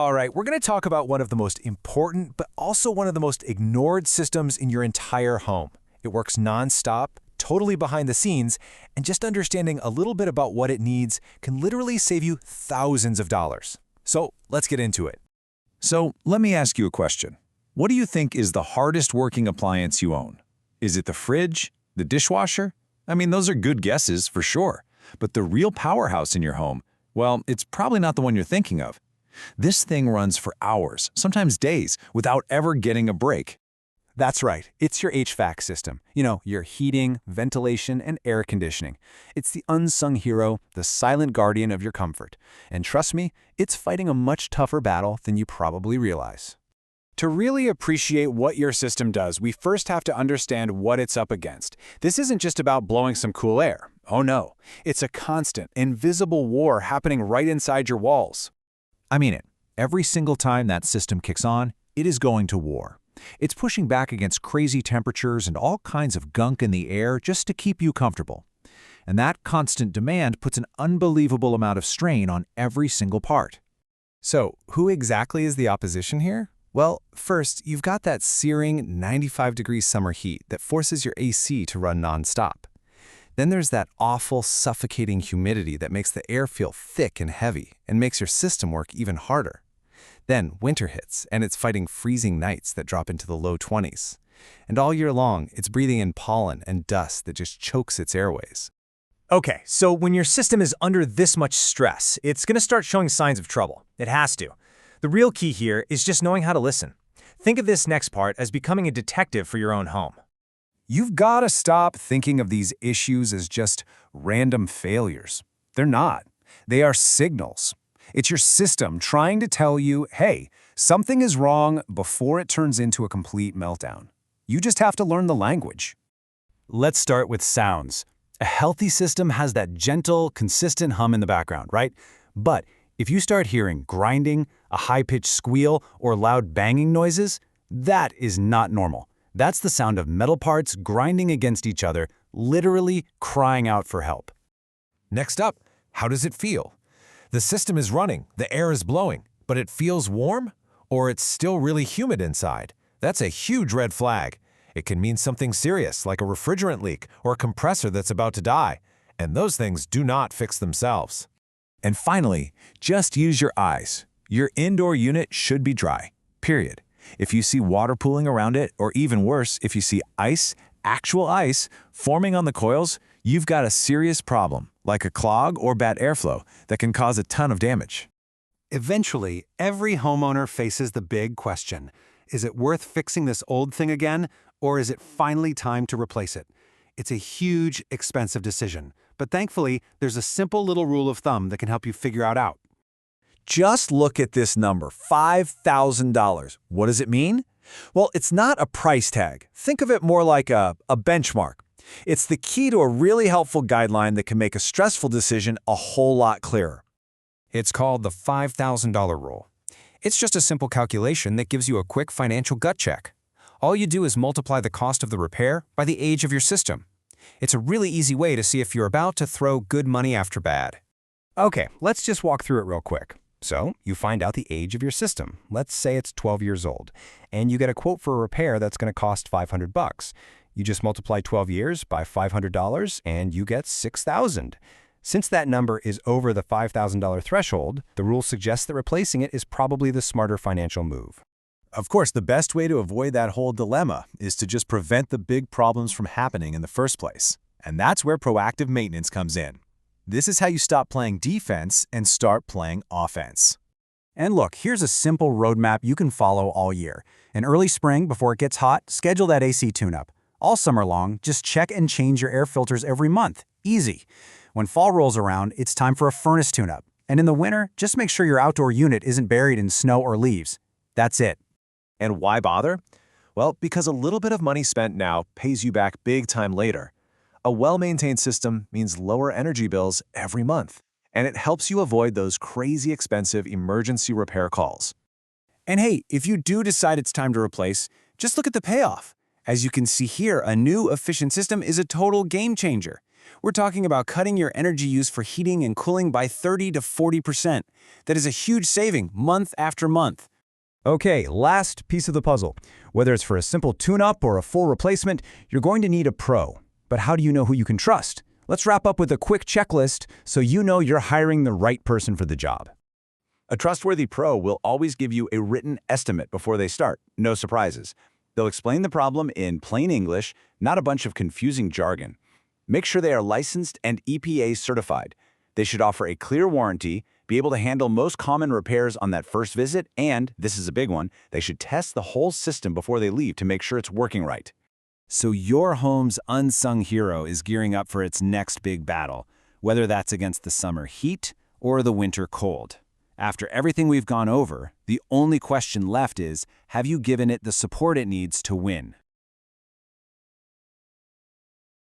All right, we're going to talk about one of the most important, but also one of the most ignored systems in your entire home. It works nonstop, totally behind the scenes, and just understanding a little bit about what it needs can literally save you thousands of dollars. So let's get into it. So let me ask you a question. What do you think is the hardest working appliance you own? Is it the fridge? The dishwasher? I mean, those are good guesses for sure. But the real powerhouse in your home, well, it's probably not the one you're thinking of. This thing runs for hours, sometimes days, without ever getting a break. That's right. It's your HVAC system. Your heating, ventilation, and air conditioning. It's the unsung hero, the silent guardian of your comfort. And trust me, it's fighting a much tougher battle than you probably realize. To really appreciate what your system does, we first have to understand what it's up against. This isn't just about blowing some cool air. Oh no, it's a constant, invisible war happening right inside your walls. I mean it. Every single time that system kicks on, it is going to war. It's pushing back against crazy temperatures and all kinds of gunk in the air just to keep you comfortable. And that constant demand puts an unbelievable amount of strain on every single part. So, who exactly is the opposition here? Well, first, you've got that searing 95-degree summer heat that forces your AC to run nonstop. Then there's that awful, suffocating humidity that makes the air feel thick and heavy and makes your system work even harder. Then winter hits, and it's fighting freezing nights that drop into the low 20s. And all year long, it's breathing in pollen and dust that just chokes its airways. Okay, so when your system is under this much stress, it's going to start showing signs of trouble. It has to. The real key here is just knowing how to listen. Think of this next part as becoming a detective for your own home. You've got to stop thinking of these issues as just random failures. They're not. They are signals. It's your system trying to tell you, hey, something is wrong before it turns into a complete meltdown. You just have to learn the language. Let's start with sounds. A healthy system has that gentle, consistent hum in the background, right? But if you start hearing grinding, a high-pitched squeal, or loud banging noises, that is not normal. That's the sound of metal parts grinding against each other, literally crying out for help. Next up, how does it feel? The system is running, the air is blowing, but it feels warm? Or it's still really humid inside? That's a huge red flag. It can mean something serious, like a refrigerant leak or a compressor that's about to die. And those things do not fix themselves. And finally, just use your eyes. Your indoor unit should be dry, period. If you see water pooling around it, or even worse, if you see ice, actual ice, forming on the coils, you've got a serious problem, like a clog or bad airflow, that can cause a ton of damage. Eventually, every homeowner faces the big question. Is it worth fixing this old thing again, or is it finally time to replace it? It's a huge, expensive decision, but thankfully, there's a simple little rule of thumb that can help you figure it out. Just look at this number, $5,000. What does it mean? Well, it's not a price tag. Think of it more like a benchmark. It's the key to a really helpful guideline that can make a stressful decision a whole lot clearer. It's called the $5,000 rule. It's just a simple calculation that gives you a quick financial gut check. All you do is multiply the cost of the repair by the age of your system. It's a really easy way to see if you're about to throw good money after bad. Okay, let's just walk through it real quick. So, you find out the age of your system. Let's say it's 12 years old, and you get a quote for a repair that's going to cost $500. You just multiply 12 years by $500, and you get $6,000. Since that number is over the $5,000 threshold, the rule suggests that replacing it is probably the smarter financial move. Of course, the best way to avoid that whole dilemma is to just prevent the big problems from happening in the first place. And that's where proactive maintenance comes in. This is how you stop playing defense and start playing offense. And look, here's a simple roadmap you can follow all year. In early spring, before it gets hot, schedule that AC tune-up. All summer long, just check and change your air filters every month. Easy. When fall rolls around, it's time for a furnace tune-up. And in the winter, just make sure your outdoor unit isn't buried in snow or leaves. That's it. And why bother? Well, because a little bit of money spent now pays you back big time later. A well-maintained system means lower energy bills every month, and it helps you avoid those crazy expensive emergency repair calls. And hey, if you do decide it's time to replace, just look at the payoff. As you can see here, a new efficient system is a total game changer. We're talking about cutting your energy use for heating and cooling by 30 to 40%. That is a huge saving month after month. Okay, last piece of the puzzle. Whether it's for a simple tune-up or a full replacement, you're going to need a pro. But how do you know who you can trust? Let's wrap up with a quick checklist so you know you're hiring the right person for the job. A trustworthy pro will always give you a written estimate before they start, no surprises. They'll explain the problem in plain English, not a bunch of confusing jargon. Make sure they are licensed and EPA certified. They should offer a clear warranty, be able to handle most common repairs on that first visit, and, this is a big one, they should test the whole system before they leave to make sure it's working right. So your home's unsung hero is gearing up for its next big battle, whether that's against the summer heat or the winter cold. After everything we've gone over, the only question left is, have you given it the support it needs to win?